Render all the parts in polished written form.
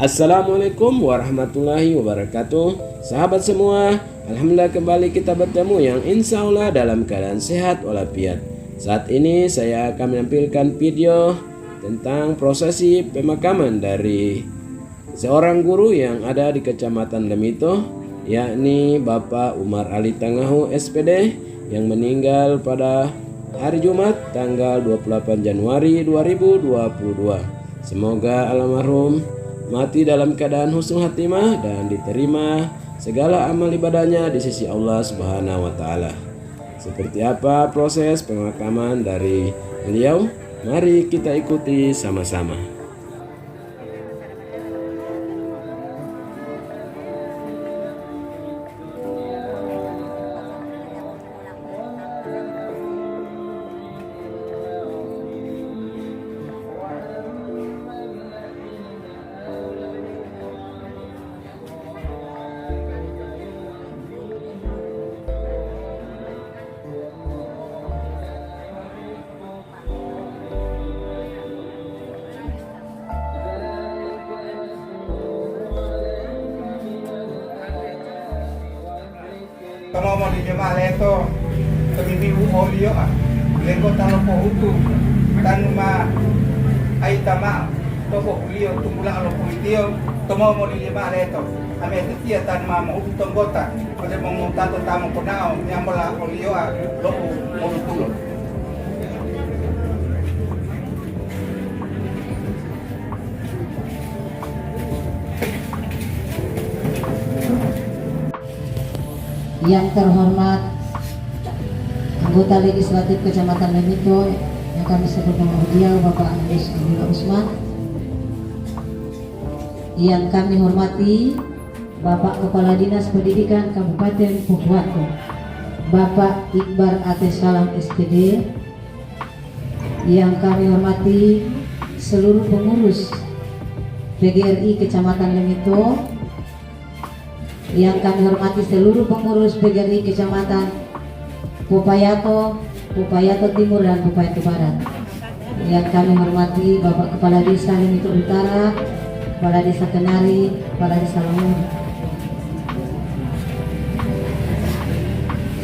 Assalamualaikum warahmatullahi wabarakatuh. Sahabat semua, alhamdulillah kembali kita bertemu yang insya Allah dalam keadaan sehat walafiat. Saat ini saya akan menampilkan video tentang prosesi pemakaman dari seorang guru yang ada di Kecamatan Lemito, yakni Bapak Umar Ali Tangahu SPD yang meninggal pada hari Jumat tanggal 28 Januari 2022. Semoga almarhum mati dalam keadaan husnul khatimah dan diterima segala amal ibadahnya di sisi Allah Subhanahu wa taala. Seperti apa proses pemakaman dari beliau? Mari kita ikuti sama-sama. Kalau mau di jemaah leto, kami uho liyo lengko talo po utu, tanuma ay tama, toko liyo tumula alo pulitiyo, tomo mo di jemaah leto, kami etitia tanuma mo utu tonggota, kasi mong tato tamo po nao, nyambola o liyo loko mo utulo. Yang terhormat anggota legislatif Kecamatan Lemito yang kami sebut nama beliau Bapak Agus Abdullah Usman, yang kami hormati Bapak Kepala Dinas Pendidikan Kabupaten Pohuwato Bapak Iqbar Ates Salam SPD, yang kami hormati seluruh pengurus PGRI Kecamatan Lemito, yang kami hormati seluruh pengurus PGRI Kecamatan Popayato Timur dan Popayato Barat, yang kami hormati Bapak Kepala Desa Lemito Utara, Kepala Desa Kenari, Kepala Desa Lemur.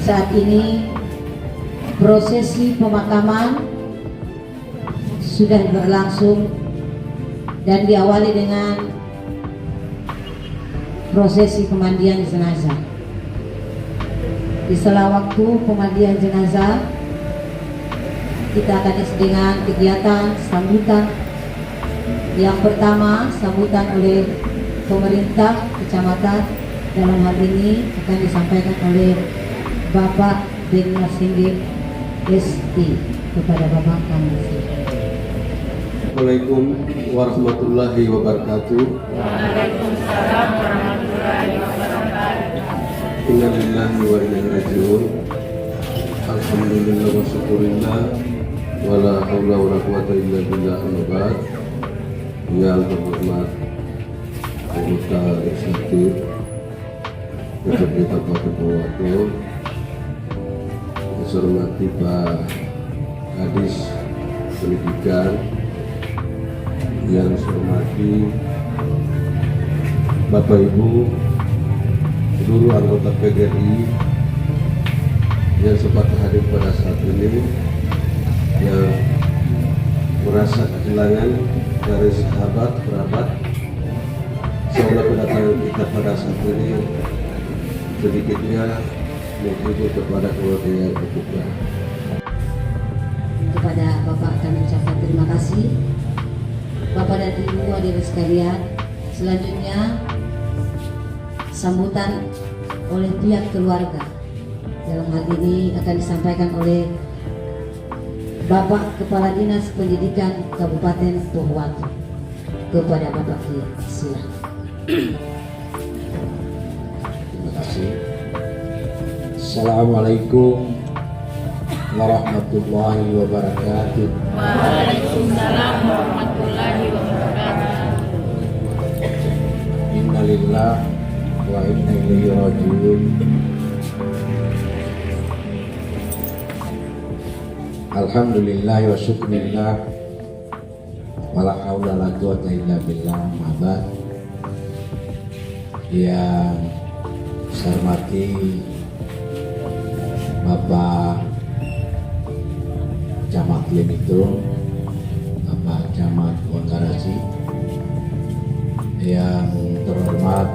Saat ini prosesi pemakaman sudah berlangsung dan diawali dengan prosesi pemandian jenazah. Di sela waktu pemandian jenazah, kita akan isi dengan kegiatan sambutan. Yang pertama, sambutan oleh pemerintah kecamatan, dalam hal ini akan disampaikan oleh Bapak Denglar Singgih SI kepada Bapak Kanisi. Assalamualaikum warahmatullahi wabarakatuh. Waalaikumsalam warahmatullahi wabarakatuh. Inna lillahi wa inna ilaihi raji'un. Alhamdulillah wa syukurillah wa la haula wa la quwata illa billah. Amma ba'd. Yang terhormat anggota legislatif Kecamatan Kabupaten Pohuwato, yang saya hormati Pak Kadis Pendidikan, yang saya hormati Bapak Ibu seluruh anggota PGRI yang sempat hadir pada saat ini, yang merasa kehilangan dari sahabat kerabat. Seolah kedatangan kita pada saat ini sedikitnya menghibur kepada keluarga yang berduka. Kepada Bapak kami ucapkan terima kasih. Bapak dan Ibu hadirin sekalian, selanjutnya sambutan oleh pihak keluarga. Dalam hal ini akan disampaikan oleh Bapak Kepala Dinas Pendidikan Kabupaten Pohuwato kepada Bapak Kiai. Silakan. Terima kasih. Assalamualaikum warahmatullahi wabarakatuh. Waalaikumsalam warahmatullahi wabarakatuh. Innalillah wa inna ilaihi raji'un. Alhamdulillah wa syukurillah Wala haula wala quwata illa billah. Mabad yang saya hormati Bapak Camat Limito, Bapak Camat Wangkarasi, yang terhormat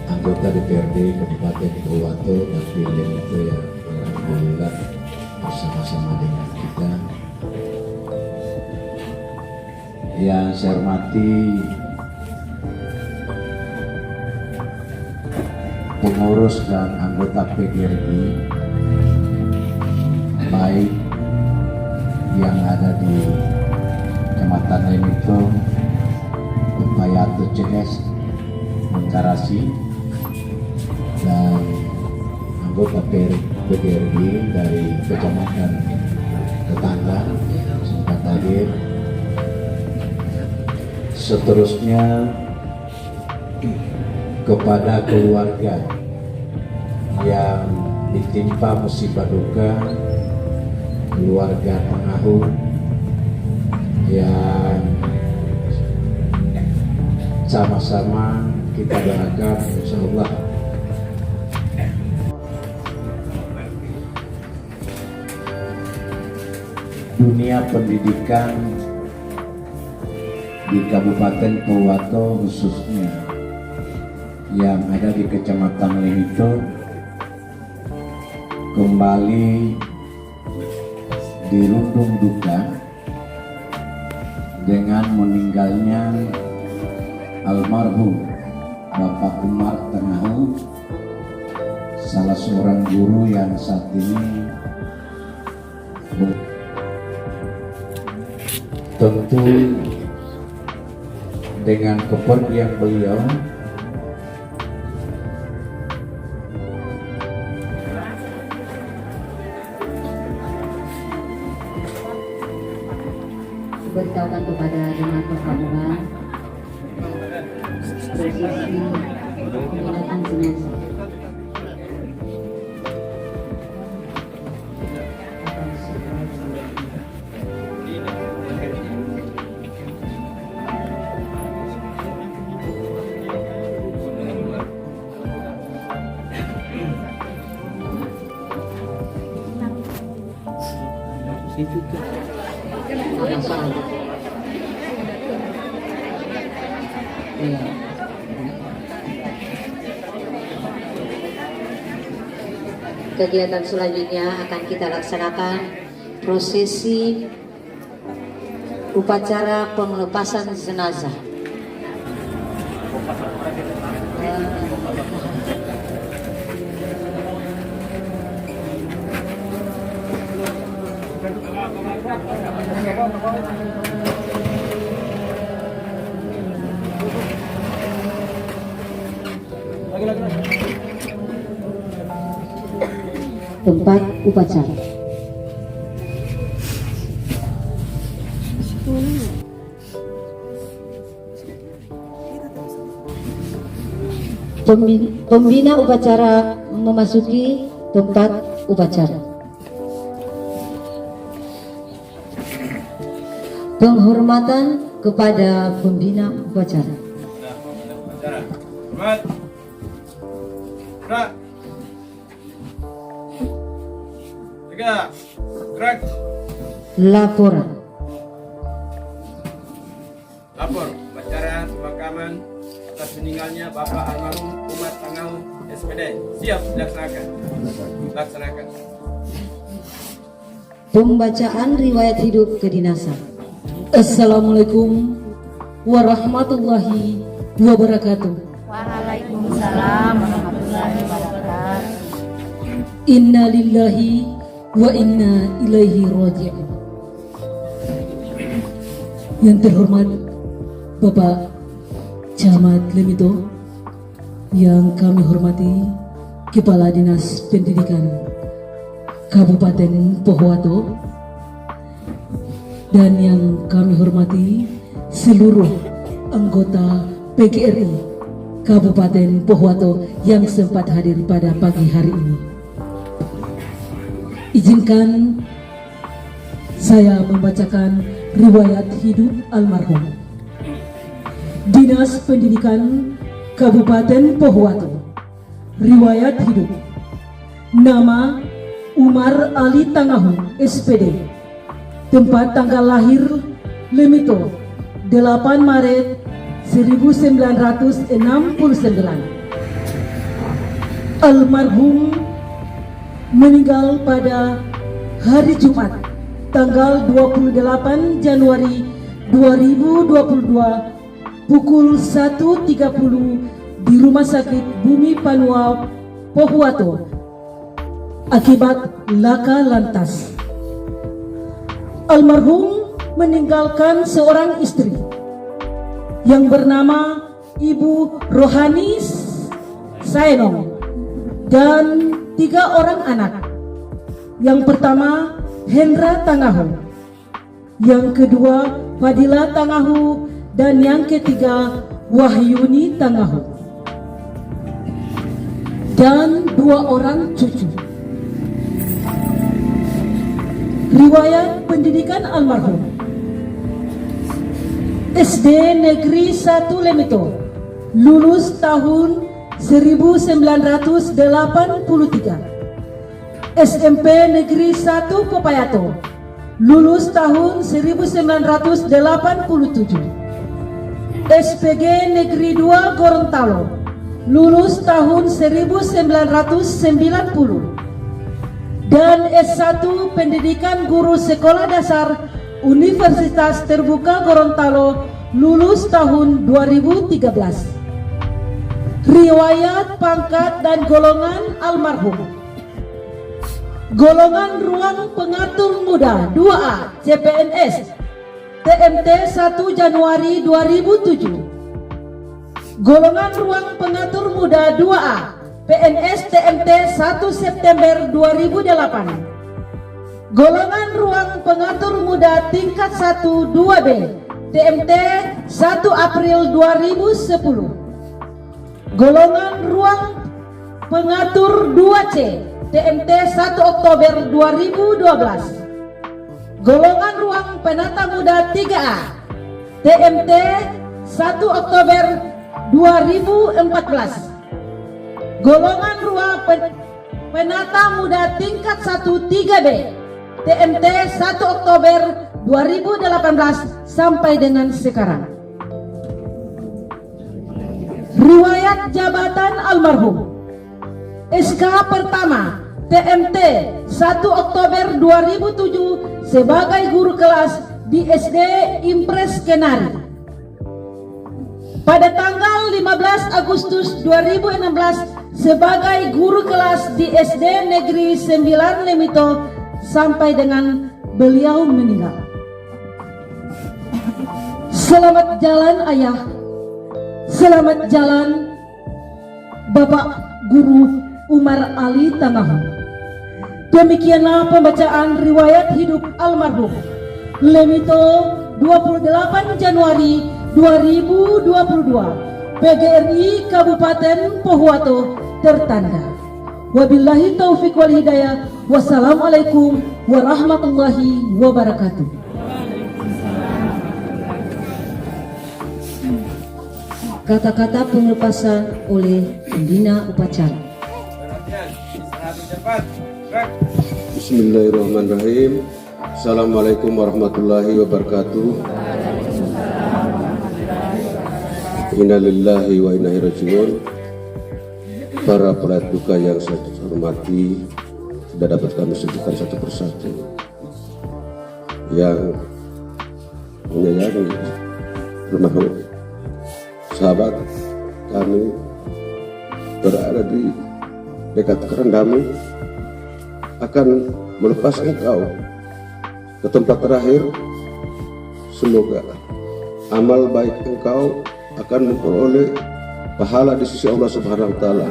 anggota DPRD Kabupaten Pohuwato Dapil Limito yang alhamdulillah bersama-sama dengan kita. Yang saya hormati pengurus dan anggota PGRI baik yang ada di Kecamatan Limito, Payato CS, Mengkarasi, dan anggota PGRI dari kecamatan tetangga yang sempat hadir. Seterusnya kepada keluarga yang ditimpa musibah duka, keluarga Pengahu yang sama-sama kita doakan insyaallah dunia pendidikan di Kabupaten Pohuwato khususnya yang ada di Kecamatan Limito kembali dirundung duka dengan meninggalnya almarhum Bapak Umar Tengahu, salah seorang guru yang saat ini tentu dengan kepergian beliau beritahukan kepada jemaat perkampungan prosesi penyerahan jenazah. Kegiatan selanjutnya akan kita laksanakan prosesi upacara pengelepasan jenazah. Tempat upacara. Pembina upacara memasuki tempat upacara. Penghormatan kepada pembina upacara. Hormat. Gerak. Tegak. Gerak. Laporan. Lapor upacara pemakaman atas meninggalnya Bapak almarhum Umar Tengahu SPD. Siap dilaksanakan. Laksanakan. Pembacaan riwayat hidup kedinasan. Assalamualaikum warahmatullahi wabarakatuh. Waalaikumsalam warahmatullahi wabarakatuh. Inna lillahi wa inna ilaihi raji'un. Yang terhormat Bapak Camat Limito, yang kami hormati Kepala Dinas Pendidikan Kabupaten Pohuwato, dan yang kami hormati seluruh anggota PGRI Kabupaten Pohuwato yang sempat hadir pada pagi hari ini. Izinkan saya membacakan riwayat hidup almarhum. Dinas Pendidikan Kabupaten Pohuwato. Riwayat hidup. Nama Umar Ali Tangahu, SPD. Tempat tanggal lahir Lemito, 8 Maret 1969. Almarhum meninggal pada hari Jumat tanggal 28 Januari 2022 pukul 1.30 di Rumah Sakit Bumi Panua, Pohuwato akibat laka lantas. Almarhum meninggalkan seorang istri yang bernama Ibu Rohani Saenong dan 3 orang anak. Yang pertama Hendra Tangahu, yang kedua Fadila Tangahu, dan yang ketiga Wahyuni Tangahu, dan 2 orang cucu. Riwayat pendidikan almarhum: SD Negeri 1 Lemito, lulus tahun 1983. SMP Negeri 1 Popayato, lulus tahun 1987. SPG Negeri 2 Gorontalo, lulus tahun 1990. Dan S1 Pendidikan Guru Sekolah Dasar Universitas Terbuka Gorontalo, lulus tahun 2013. Riwayat pangkat dan golongan almarhum: golongan ruang pengatur muda 2A CPNS TMT 1 Januari 2007. Golongan ruang pengatur muda 2A PNS TMT 1 September 2008. Golongan ruang pengatur muda tingkat 1 2B TMT 1 April 2010. Golongan ruang pengatur 2C TMT 1 Oktober 2012. Golongan ruang penata muda 3A TMT 1 Oktober 2014. Golongan ruang penata muda tingkat 1 3B TMT 1 Oktober 2018 sampai dengan sekarang. Riwayat jabatan almarhum: SK pertama TMT 1 Oktober 2007 sebagai guru kelas di SD Impres Kenari. Pada tanggal 15 Agustus 2016 sebagai guru kelas di SD Negeri 9 Lemito sampai dengan beliau meninggal. Selamat jalan ayah, selamat jalan Bapak Guru Umar Ali Tangahu. Demikianlah pembacaan riwayat hidup almarhum Lemito 28 Januari 2022, PGRI Kabupaten Pohuwato tertanda. Wabillahi taufik wal hidayah. Wassalamualaikum warahmatullahi wabarakatuh. Kata-kata pelepasan oleh pembina upacara. Bismillahirrahmanirrahim. Assalamualaikum warahmatullahi wabarakatuh. Inna lillahi wa inna ilaihi rajiun. Para pelayat duka yang saya hormati, sudah dapat kami sebutkan satu persatu. Yang menyayangi almarhum sahabat kami berada di dekat kerendamu akan melepas engkau ke tempat terakhir. Semoga amal baik engkau akan memperoleh pahala di sisi Allah Subhanahu wa taala.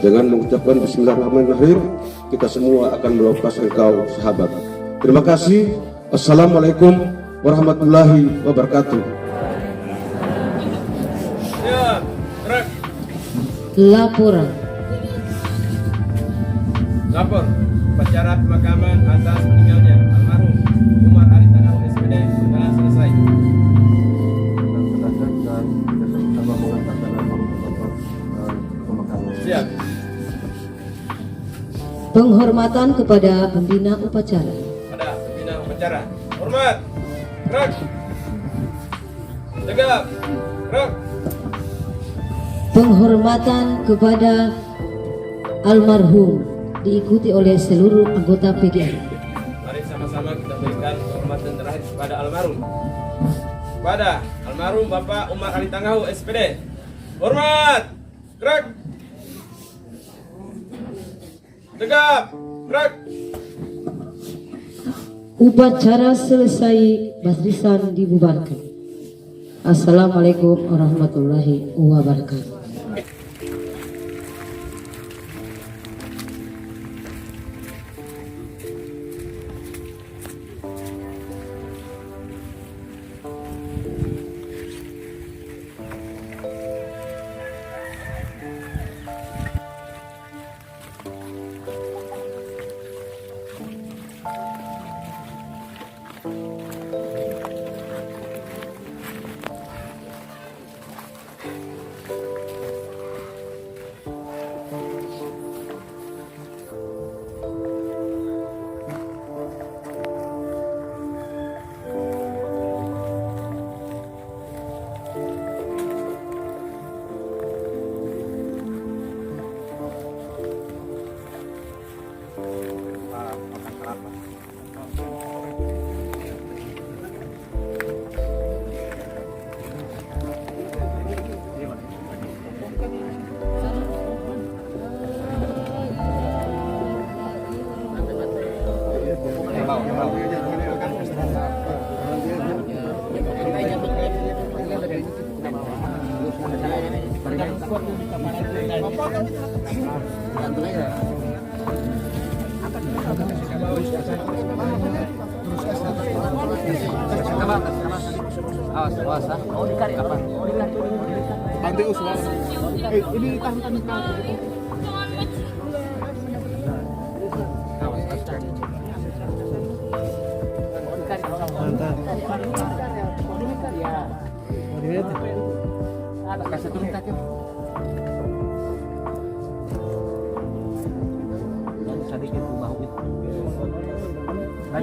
Dengan mengucapkan bismillahirrahmanirrahim, kita semua akan melepas engkau sahabat. Terima kasih. Assalamualaikum warahmatullahi wabarakatuh. Laporan. Lapor upacara pemakaman atas meninggalnya almarhum Umar Ali Tangahu Penghormatan kepada pembina upacara. Pada pembina upacara. Hormat. Gerak. Tegap. Gerak. Penghormatan kepada almarhum diikuti oleh seluruh anggota PGRI. Mari sama-sama kita berikan penghormatan terakhir kepada almarhum. Kepada almarhum Bapak Umar Ali Tangahu SPD. Hormat. Gerak. Tegap. Gerak. Upacara selesai, barisan dibubarkan. Assalamualaikum warahmatullahi wabarakatuh.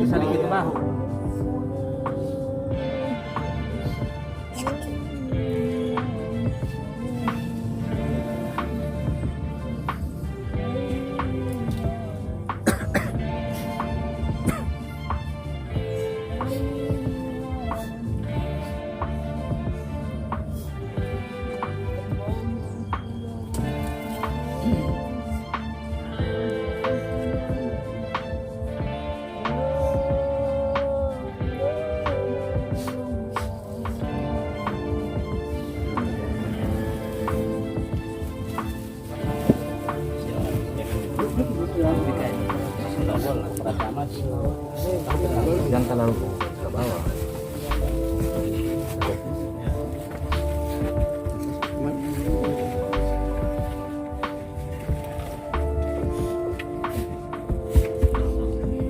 Sedikit bahu. Jangan terlalu ke bawah.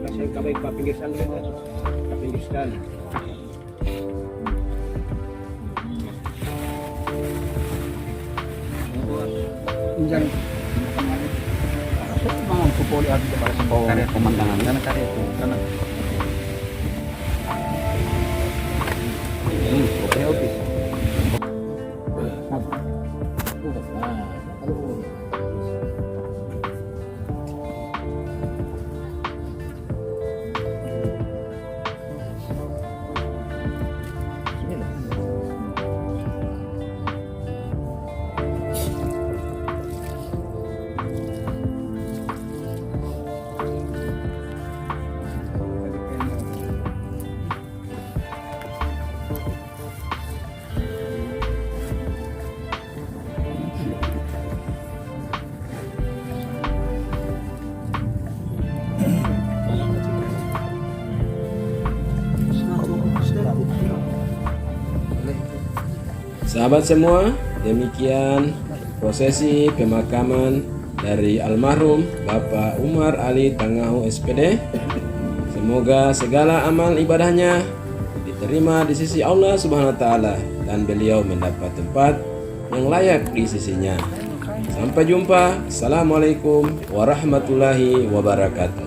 Kasih kabel ke pinggir sana, ke pinggir sana. Jangan semangat kupoli habis kepada sebuah pemandangan karena karya itu karena oke. Sahabat semua, demikian prosesi pemakaman dari almarhum Bapak Umar Ali Tangahu SPD. Semoga segala amal ibadahnya diterima di sisi Allah Subhanahu wa taala dan beliau mendapat tempat yang layak di sisinya. Sampai jumpa. Assalamualaikum warahmatullahi wabarakatuh.